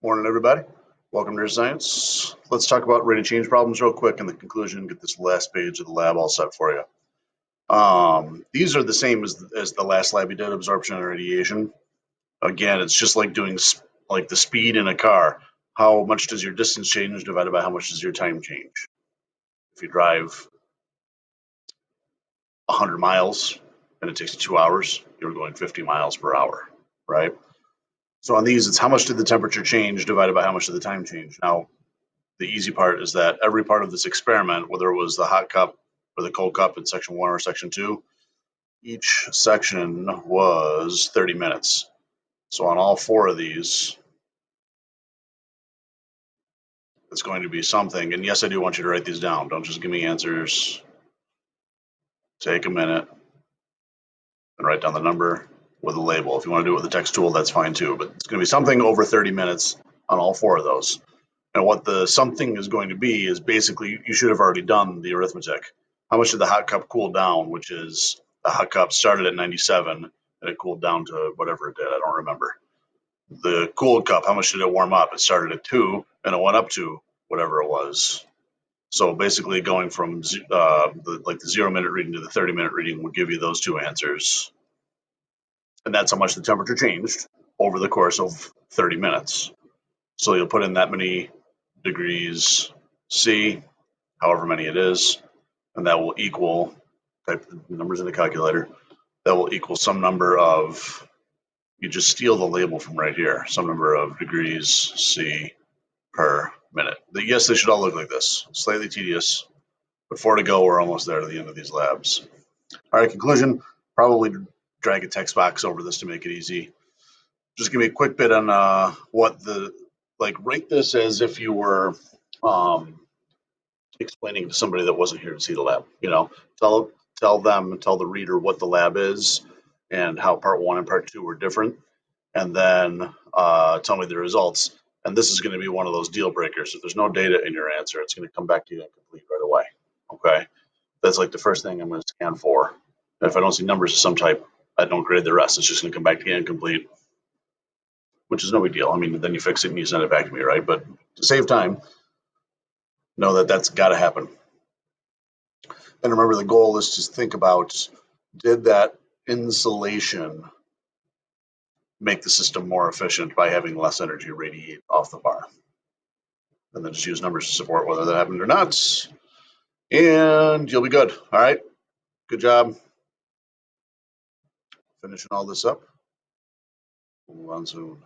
Morning, everybody. Welcome to Science. Let's talk about rate of change problems real quick in the conclusion. Get this last page of the lab all set for you. These are the same as the last lab you did, absorption and radiation. Again, it's just like doing like the speed in a car. How much does your distance change divided by how much does your time change? If you drive 100 miles and it takes you 2 hours, you're going 50 miles per hour, right? So on these, it's how much did the temperature change divided by how much did the time change. Now, the easy part is that every part of this experiment, whether it was the hot cup or the cold cup in section 1 or section 2, each section was 30 minutes. So on all 4 of these, it's going to be something. And yes, I do want you to write these down. Don't just give me answers. Take a minute and write down the number with a label. If you want to do it with a text tool, that's fine too. But it's going to be something over 30 minutes on all 4 of those. And what the something is going to be is basically you should have already done the arithmetic. How much did the hot cup cool down, which is the hot cup started at 97 and it cooled down to whatever it did. I don't remember. The cooled cup, how much did it warm up? It started at 2 and it went up to whatever it was. So basically going from the 0 minute reading to the 30-minute reading would give you those 2 answers. And that's how much the temperature changed over the course of 30 minutes. So you'll put in that many degrees C, however many it is, and that will equal, type the numbers in the calculator, that will equal some number of, you just steal the label from right here, some number of degrees C per minute. Yes, they should all look like this. Slightly tedious, but 4 to go, we're almost there to the end of these labs. All right, conclusion, probably drag a text box over this to make it easy. Just give me a quick bit on what rate this as if you were explaining to somebody that wasn't here to see the lab. Tell the reader what the lab is and how part 1 and part 2 were different, and then tell me the results. And this is going to be one of those deal breakers. If there's no data in your answer, it's going to come back to you incomplete right away. Okay, that's like the first thing I'm going to scan for. And if I don't see numbers of some type, I don't grade the rest. It's just going to come back to you incomplete, which is no big deal. I mean, then you fix it and you send it back to me, right? But to save time, know that that's got to happen. And remember, the goal is to think about, did that insulation make the system more efficient by having less energy radiate off the bar? And then just use numbers to support whether that happened or not. And you'll be good. All right. Good job. Finishing all this up. We'll move on soon.